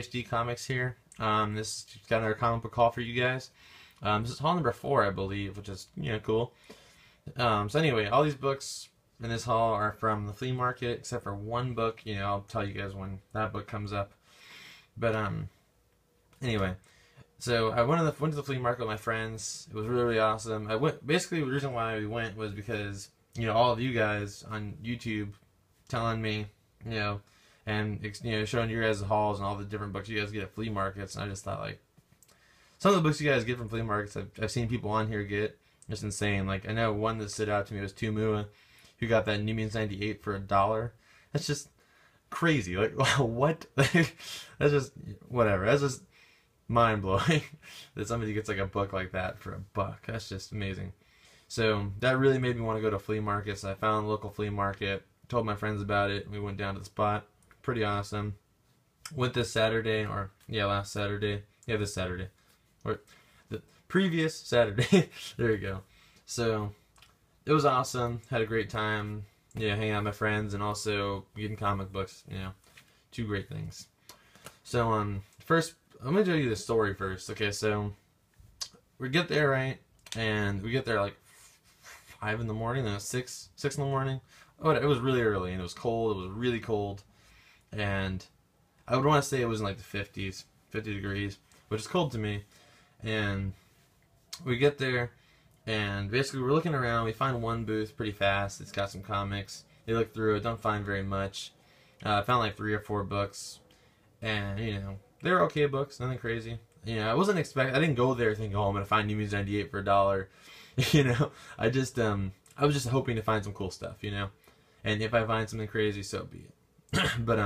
ADHD Comics here. This is got another comic book haul for you guys. This is haul number 4, I believe, which is, cool. So anyway, all these books in this haul are from the flea market, except for one book. I'll tell you guys when that book comes up. But anyway, so I went to the flea market with my friends. It was really, really awesome. Basically, the reason why we went was because all of you guys on YouTube telling me, and showing you guys the hauls and all the different books you guys get at flea markets. And I just thought, like, some of the books you guys get from flea markets, I've seen people on here get. Just insane. Like, I know one that stood out to me was Tumua, who got that New Mutants 98 for $1. That's just crazy. Like, what? That's just whatever. That's just mind blowing that somebody gets like a book like that for $1. That's just amazing. So that really made me want to go to flea markets. So I found a local flea market, told my friends about it. We went down to the spot. Pretty awesome. Went this Saturday, or last Saturday. Yeah, this Saturday, or the previous Saturday. There you go. So it was awesome. Had a great time. Hanging out with my friends and also getting comic books. Two great things. So first, I'm gonna tell you the story first. Okay, so we get there, right, and we get there like 5 in the morning, then 6 in the morning. Oh, it was really early and it was cold. It was really cold, and I would want to say it was in like the 50s, 50 degrees, which is cold to me. And we get there, and basically we're looking around. We find one booth pretty fast. It's got some comics. They look through it, don't find very much. I found like 3 or 4 books, and they were okay books, nothing crazy. I wasn't expecting. I didn't go there thinking, oh, I'm gonna find New Mutants 98 for $1. I was just hoping to find some cool stuff, and if I find something crazy, so be it. But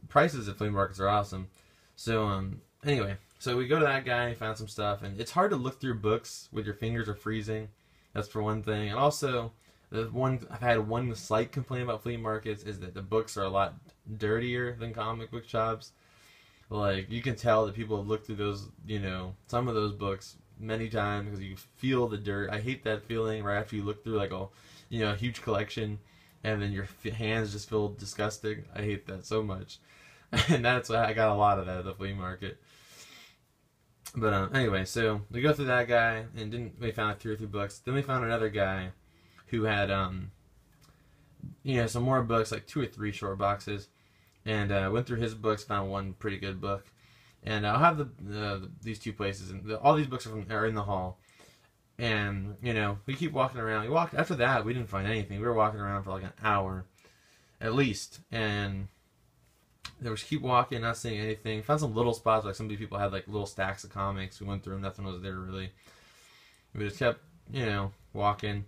prices at flea markets are awesome. So anyway, so we go to that guy, found some stuff, and it's hard to look through books with your fingers are freezing. That's for one thing. And also, I've had one slight complaint about flea markets is that the books are a lot dirtier than comic book shops. Like, you can tell that people have looked through those, some of those books many times because you feel the dirt. I hate that feeling right after you look through like a huge collection and then your hands just feel disgusting. I hate that so much. And that's why I got a lot of that at the flea market. But anyway, so we go through that guy, and we found like 3 or 4 books. Then we found another guy who had some more books, like 2 or 3 short boxes, and went through his books, found one pretty good book. And I'll have these 2 places, and all these books are in the hall. And we keep walking around. After that, we didn't find anything. We were walking around for like an hour, at least, and we keep walking, not seeing anything. Found some little spots, like some of these people had like little stacks of comics. We went through them, nothing was there really. We just kept, walking,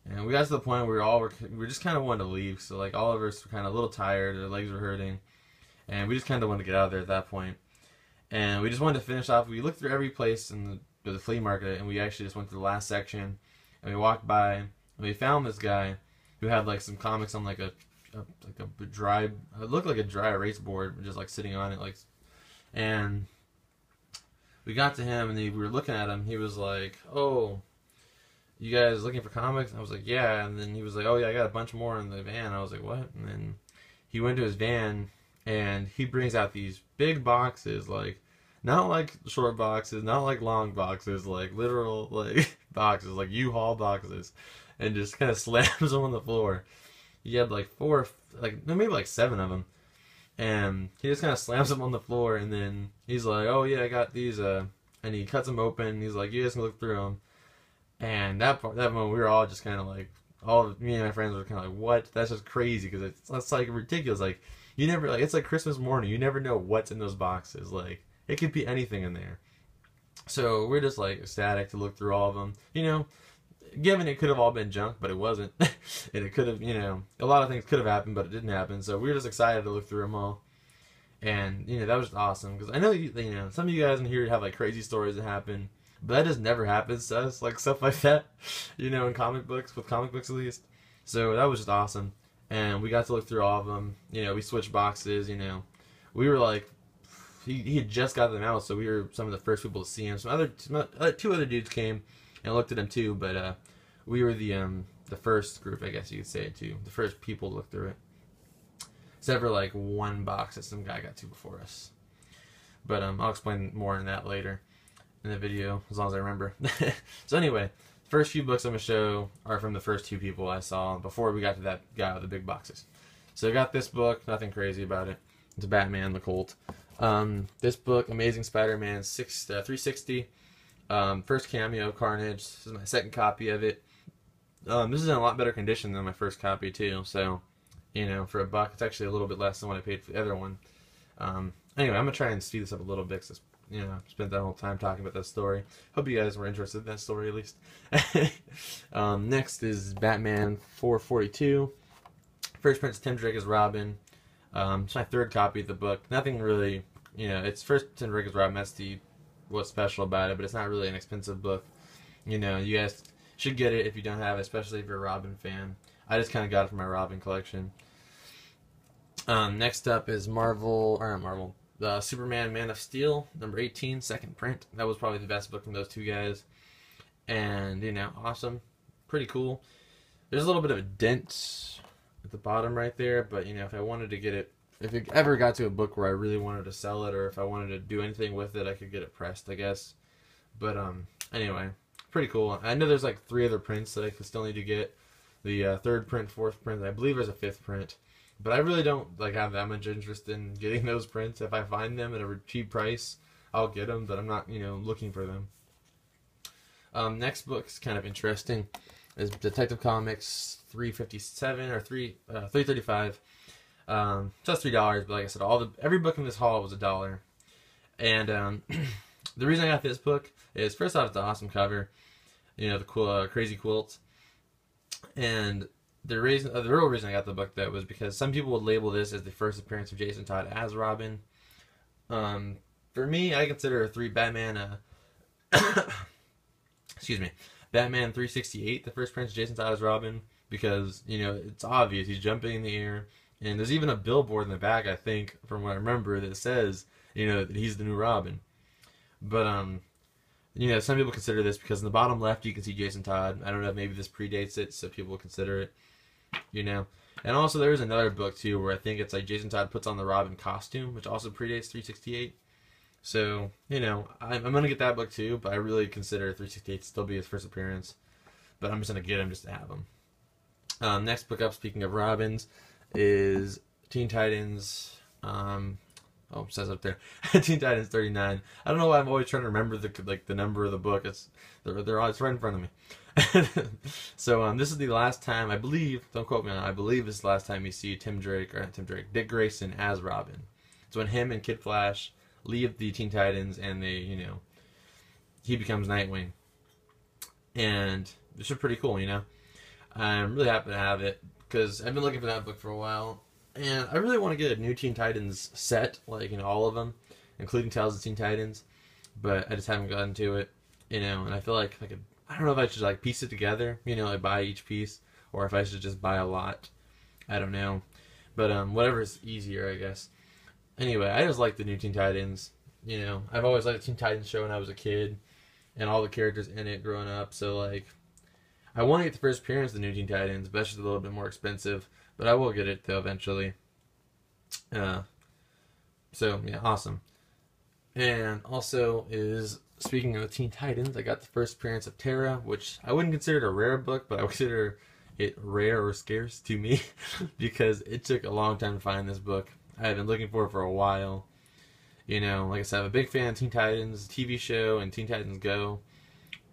and we got to the point where we just kind of wanted to leave. So like all of us were kind of a little tired, our legs were hurting, and we just kind of wanted to get out of there at that point. And we just wanted to finish off. We looked through every place in the flea market, and we actually just went to the last section, and we walked by, and we found this guy who had like some comics on like a dry, it looked like a dry erase board, just like sitting on it, like. And we got to him, and we were looking at him. He was like, "Oh, you guys looking for comics?" I was like, "Yeah." And then he was like, "Oh yeah, I got a bunch more in the van." I was like, "What?" And then he went to his van, and he brings out these big boxes, like not like short boxes, not like long boxes, like literal like boxes, like U-Haul boxes, and just kind of slams them on the floor. He had like 4, like maybe like 7 of them, and he just kind of slams them on the floor, and then he's like, "Oh yeah, I got these," and he cuts them open. And he's like, "You guys can look through them." And that moment, we were all just kind of like, me and my friends were kind of like, "What? That's just crazy," because it's like ridiculous. Like you never it's like Christmas morning. You never know what's in those boxes. Like it could be anything in there. So we're just like ecstatic to look through all of them. Given it could have all been junk, but it wasn't. And it could have, a lot of things could have happened, but it didn't happen. So we were just excited to look through them all. And, that was just awesome. Because I know, some of you guys in here have, like, crazy stories that happen. But that just never happens to us, like, stuff like that. In comic books, with comic books at least. So that was just awesome. And we got to look through all of them. We switched boxes, We were, like, he had just got them out, so we were some of the first people to see him. 2 other dudes came and looked at him too, but we were the first group, I guess you could say, too. The first people to look through it. except for like one box that some guy got to before us. But I'll explain more on that later in the video, as long as I remember. So anyway, the first few books I'm going to show are from the first 2 people I saw before we got to that guy with the big boxes. So I got this book, nothing crazy about it. It's Batman the Colt. This book, Amazing Spider-Man 360. First cameo, Carnage. This is my second copy of it. This is in a lot better condition than my first copy too, so, you know, for $1, it's actually a little bit less than what I paid for the other one. Anyway, I'm going to try and speed this up a little bit, because, you know, I spent that whole time talking about that story. Hope you guys were interested in that story, at least. Next is Batman 442. First Prince Tim Drake as Robin. It's my third copy of the book. Nothing really, you know, it's first Tim Drake as Robin, that's what's special about it, but it's not really an expensive book. You know, you guys should get it if you don't have it, especially if you're a Robin fan. I just kind of got it for my Robin collection. Next up is Superman Man of Steel, number 18, second print. That was probably the best book from those 2 guys. And, you know, awesome. Pretty cool. There's a little bit of a dent at the bottom right there, but, you know, if I wanted to get it, if it ever got to a book where I really wanted to sell it, or if I wanted to do anything with it, I could get it pressed, I guess. But, anyway, pretty cool. I know there's like 3 other prints that I still need to get. The 3rd print, 4th print, I believe there's a 5th print. But I really don't like have that much interest in getting those prints. If I find them at a cheap price, I'll get them, but I'm not, you know, looking for them. Next book's kind of interesting. Is Detective Comics 357 or 335. So that's $3, but like I said, every book in this haul was $1. And the reason I got this book is, first off, it's an awesome cover. You know, the crazy quilt. And the real reason I got the book, though, was because some people would label this as the first appearance of Jason Todd as Robin. For me, I consider Batman Batman 368 the first appearance of Jason Todd as Robin, because, you know, it's obvious he's jumping in the air, and there's even a billboard in the back, I think, from what I remember, that says, you know, that he's the new Robin. But you know, some people consider this because in the bottom left you can see Jason Todd. I don't know if maybe this predates it, so people will consider it. You know, and also there's another book too where I think it's like Jason Todd puts on the Robin costume, which also predates 368. So, you know, I'm gonna get that book too, but I really consider 368 to still be his first appearance. But I'm just gonna get him just to have him. Next book up, speaking of Robins, is Teen Titans. Oh, it says up there, Teen Titans 39. I don't know why I'm always trying to remember the number of the book. It's right in front of me. So this is the last time, I believe, don't quote me on it, I believe this is the last time you see Dick Grayson as Robin. It's when him and Kid Flash leave the Teen Titans and they, you know, he becomes Nightwing. And this is pretty cool, you know. I'm really happy to have it because I've been looking for that book for a while. And I really want to get a new Teen Titans set, like, you know, all of them, including Tales of Teen Titans. But I just haven't gotten to it, you know, and I feel like I don't know if I should, like, piece it together, you know, like, buy each piece, or if I should just buy a lot. I don't know. But, whatever is easier, I guess. Anyway, I just like the new Teen Titans. You know, I've always liked the Teen Titans show when I was a kid, and all the characters in it growing up, so, like, I want to get the first appearance of the new Teen Titans, but it's just a little bit more expensive. But I will get it, though, eventually. So, yeah, awesome. And also is, speaking of Teen Titans, I got the first appearance of Terra, which I wouldn't consider it a rare book, but I would consider it rare or scarce to me, because it took a long time to find this book. I've been looking for it for a while. You know, like I said, I'm a big fan of Teen Titans TV show and Teen Titans Go.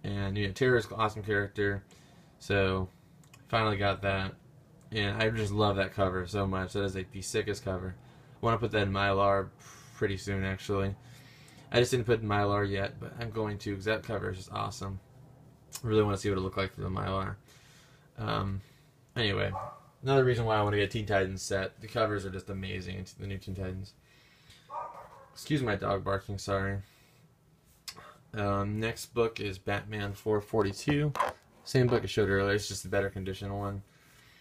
And, you know, Terra's an awesome character. So, finally got that. And I just love that cover so much. That is like the sickest cover. I want to put that in Mylar pretty soon, actually. I just didn't put it in Mylar yet, but I'm going to, because that cover is just awesome. I really want to see what it looked like through the Mylar. Anyway, another reason why I want to get a Teen Titans set. The covers are just amazing, the new Teen Titans. Excuse my dog barking, sorry. Next book is Batman 442. Same book I showed earlier, it's just a better condition one.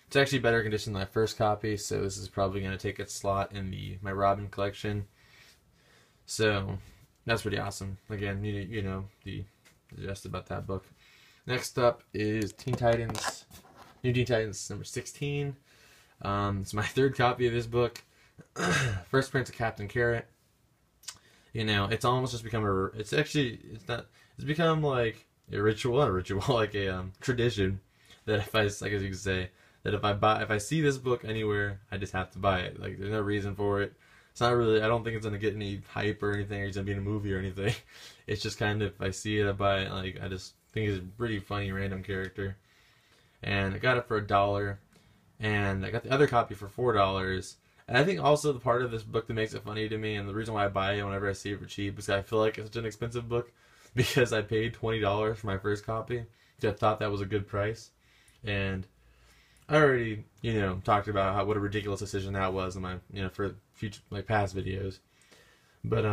It's actually better condition than my first copy, so this is probably going to take its slot in my Robin collection. So, that's pretty awesome. Again, you know, just about that book. Next up is Teen Titans, New Teen Titans number 16. It's my third copy of this book. First Prince of Captain Carrot. You know, it's almost just become a. It's actually it's not. It's become like a ritual, not a ritual, like a tradition that if I guess you could say that if I see this book anywhere, I just have to buy it. Like there's no reason for it. It's not really. I don't think it's gonna get any hype or anything, or it's gonna be in a movie or anything. It's just kind of if I see it, I buy it. Like I just think it's a pretty funny random character, and I got it for $1, and I got the other copy for $4. And I think also the part of this book that makes it funny to me, and the reason why I buy it whenever I see it for cheap, is I feel like it's such an expensive book because I paid $20 for my first copy. So I thought that was a good price, and I already, talked about what a ridiculous decision that was in my, for future, like past videos. But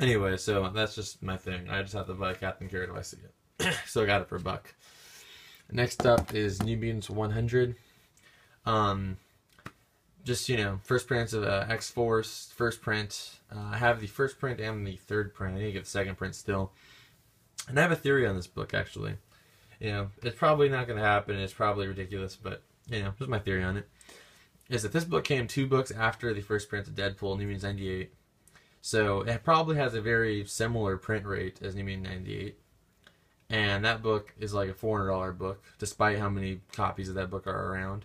anyway, so that's just my thing. I just have to buy Captain Carrot if I see it. So I got it for $1. Next up is New Mutants 100. Just, first prints of X-Force, first print. I have the first print and the third print. I need to get the second print still. And I have a theory on this book, actually. It's probably not going to happen. It's probably ridiculous, but, here's my theory on it. Is that this book came 2 books after the first print of Deadpool, New Mutants 98. So it probably has a very similar print rate as New Mutants 98. And that book is like a $400 book, despite how many copies of that book are around.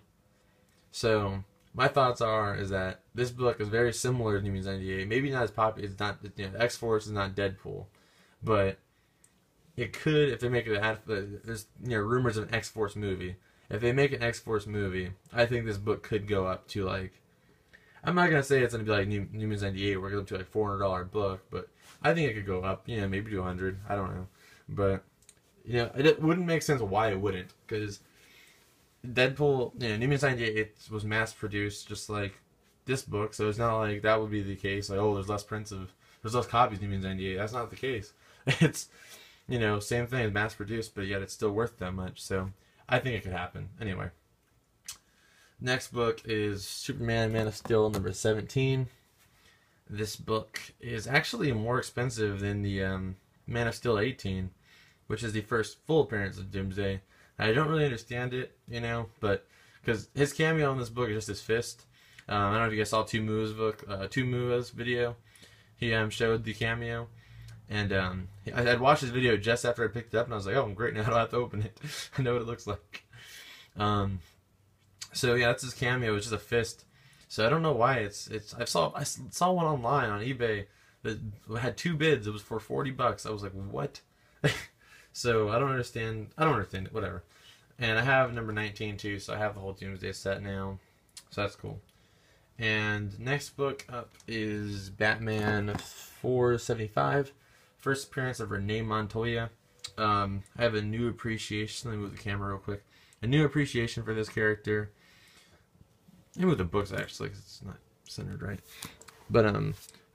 So my thoughts is that this book is very similar to New Mutants 98. Maybe not as popular. It's not, X-Force is not Deadpool, but it could if they make it. There's rumors of an X-Force movie. If they make an X-Force movie, I think this book could go up to like. I'm not gonna say it's gonna be like New Mutants 98, where it goes up to like $400 book, but I think it could go up. Maybe to 100. I don't know, but it wouldn't make sense why it wouldn't, because Deadpool, New Mutants 98, it was mass produced just like this book, so it's not like that would be the case. Like, oh, there's less copies of New Mutants 98. That's not the case. It's, same thing, mass produced, but yet it's still worth that much. So I think it could happen. Anyway, next book is Superman, Man of Steel, number 17. This book is actually more expensive than the Man of Steel 18, which is the first full appearance of Doomsday. I don't really understand it, but because his cameo in this book is just his fist. I don't know if you guys saw Tumua's video. He showed the cameo, and I had watched his video just after I picked it up, and I was like, "Oh, great! Now I don't have to open it. I know what it looks like." So yeah, that's his cameo. It's just a fist. So I don't know why I saw one online on eBay that had 2 bids. It was for $40. I was like, what? So I don't understand it, whatever. And I have number 19 too, so I have the whole Doomsday set now. So that's cool. And next book up is Batman 475. First appearance of Renee Montoya. I have a new appreciation. Let me move the camera real quick. A new appreciation for this character. Let me move the books actually, because it's not centered right. But I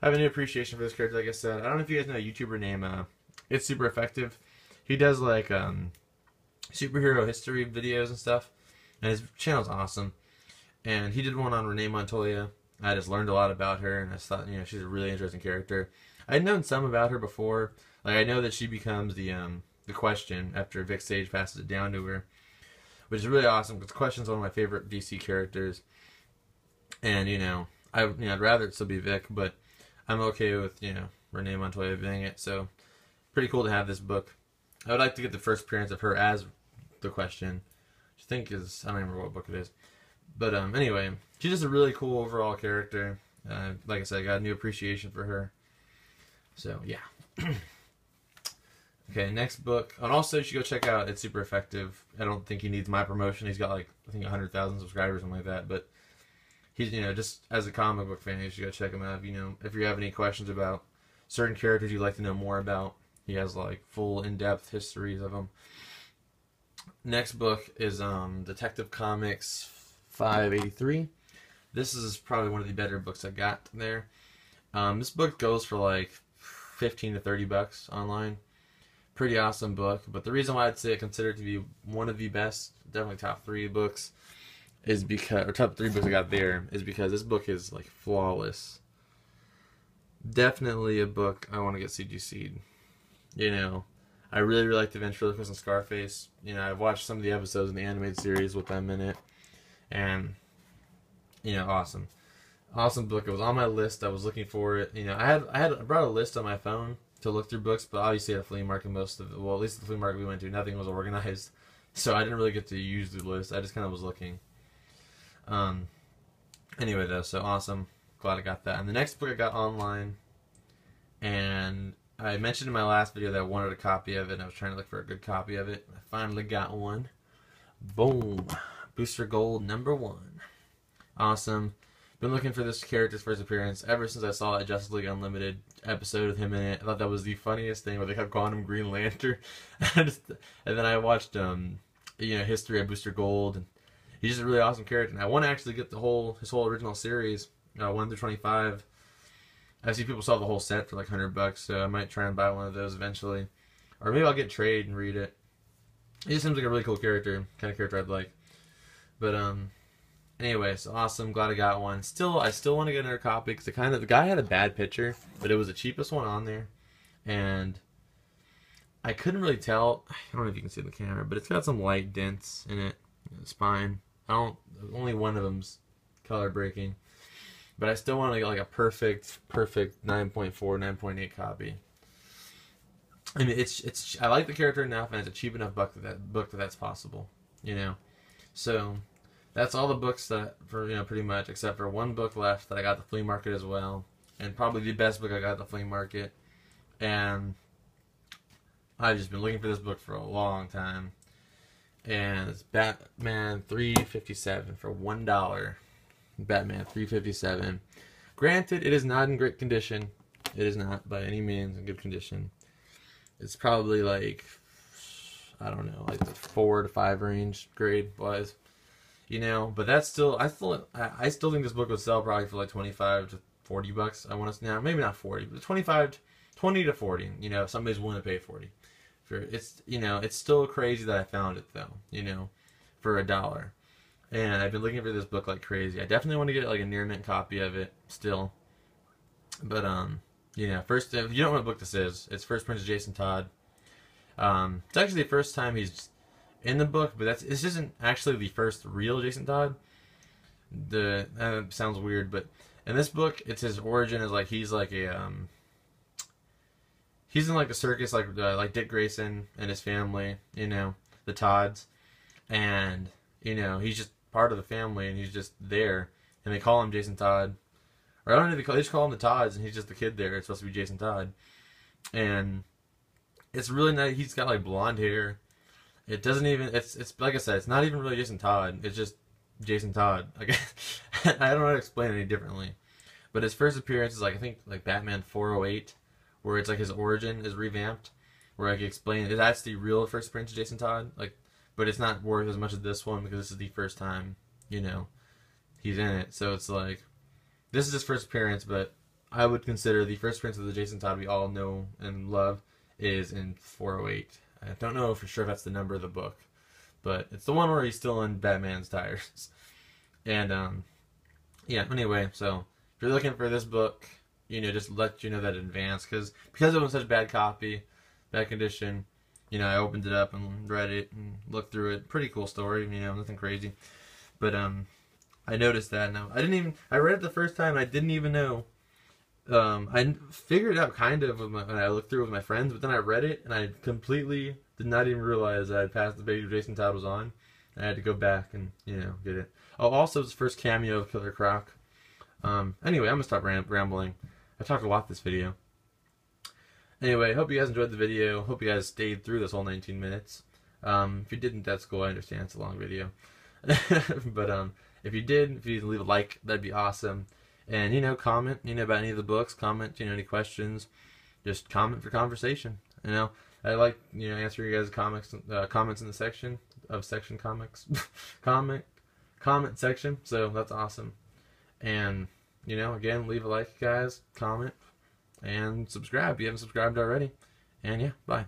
have a new appreciation for this character, like I said. I don't know if you guys know a YouTuber named It's Super Effective. He does like superhero history videos and stuff, and his channel's awesome. And he did one on Renee Montoya. I just learned a lot about her, and I thought, she's a really interesting character. I'd known some about her before. Like I know that she becomes the Question after Vic Sage passes it down to her, which is really awesome because Question's one of my favorite DC characters. And I'd rather it still be Vic, but I'm okay with Renee Montoya being it. So pretty cool to have this book. I would like to get the first appearance of her as the Question, which I think is, I don't remember what book it is. But anyway, she's just a really cool overall character. Like I said, I got a new appreciation for her. So, yeah. Okay, next book. And also, you should go check out It's Super Effective. I don't think he needs my promotion. He's got like, I think 100,000 subscribers or something like that. But he's, just as a comic book fan, you should go check him out. If you have any questions about certain characters you'd like to know more about. He has like full in-depth histories of them. Next book is Detective Comics 583. This is probably one of the better books I got there. This book goes for like $15 to $30 online. Pretty awesome book. But the reason why I'd say I consider it to be one of the best, definitely top 3 books, is because, or top 3 books I got there, is because this book is like flawless. Definitely a book I want to get CGC'd. I really like the ventriloquist and Scarface. I've watched some of the episodes in the animated series with them in it, and awesome. Awesome book. It was on my list. I was looking for it. You know, I brought a list on my phone to look through books, but obviously at a flea market, most of it, well, at least the flea market we went to, nothing was organized, so I didn't really get to use the list. I just kind of was looking. Um. Anyway, though, so awesome. Glad I got that. And the next book I got online, and I mentioned in my last video that I wanted a copy of it, and I was trying to look for a good copy of it. I finally got one. Boom. Booster Gold #1. Awesome. Been looking for this character's first appearance ever since I saw that Justice League Unlimited episode with him in it. I thought that was the funniest thing where they kept calling him Green Lantern. And then I watched History of Booster Gold, and he's just a really awesome character. And I want to actually get his whole original series, 1 through 25. I see people sell the whole set for like $100, so I might try and buy one of those eventually, or maybe I'll get trade and read it. He just seems like a really cool character, kind of character I'd like. But anyway, so awesome. Glad I got one. I still want to get another copy because the guy had a bad picture, but it was the cheapest one on there, and I couldn't really tell. I don't know if you can see the camera, but it's got some light dents in it. Spine. Only one of them's color breaking, but I still want to get like a perfect 9.4, 9.8 copy. I mean, I like the character enough, and it's a cheap enough book that that's possible, you know. So that's all the books pretty much, except for one book left that I got at the flea market as well, and probably the best book I got at the flea market. And I've just been looking for this book for a long time. And it's Batman 357 for $1. Batman 357. Granted, it is not in great condition. It is not by any means in good condition. It's probably like, I don't know, like the 4 to 5 range grade wise, you know. But that's still, I still think this book would sell probably for like $25 to $40. I want to now, maybe not 40, but 20 to 40. You know, if somebody's willing to pay 40. It's still crazy that I found it though, you know, for $1. And I've been looking for this book like crazy. I definitely want to get like a near mint copy of it still. But first, if you don't know what book this is, it's First Prince of Jason Todd. It's actually the first time he's in the book, but this isn't actually the first real Jason Todd. That sounds weird, but in this book, it's his origin as like he's like a he's in like a circus like Dick Grayson and his family, you know, the Todds, and you know he's just part of the family and he's just there, and they call him Jason Todd, or I don't know, they just call him the Todds, and he's just the kid there. It's supposed to be Jason Todd, and it's really nice. He's got like blonde hair. It doesn't even. It's like I said. It's not even really Jason Todd. It's just Jason Todd. Like I don't know how to explain it any differently. But his first appearance is like I think like Batman 408. Where it's like his origin is revamped, where I can explain that's the real first appearance of Jason Todd, like, but it's not worth as much as this one because this is the first time, you know, he's in it. So it's like, this is his first appearance, but I would consider the first appearance of the Jason Todd we all know and love is in 408. I don't know for sure if that's the number of the book, but it's the one where he's still in Batman's tires. And yeah. Anyway, so if you're looking for this book, you know, just let you know that in advance, because it was such bad condition, you know, I opened it up and read it and looked through it. Pretty cool story, you know, nothing crazy. But I noticed that now. I read it the first time and I didn't even know. I figured it out kind of when I looked through it with my friends, but then I read it and I completely did not even realize that I had passed the page Jason Todd was on. I had to go back and, you know, get it. Oh, also his first cameo of Killer Croc. Anyway, I'm gonna stop rambling. I talked a lot this video. Anyway, hope you guys enjoyed the video. Hope you guys stayed through this whole 19 minutes. If you didn't, that's cool. I understand it's a long video. But if you did, if you leave a like, that'd be awesome. And, you know, comment, you know, about any of the books. Comment, you know, any questions. Just comment for conversation. You know, I like, you know, answering you guys' comments in the section comics. Comment section. So that's awesome. And, you know, again, leave a like, guys, comment, and subscribe if you haven't subscribed already. And yeah, bye.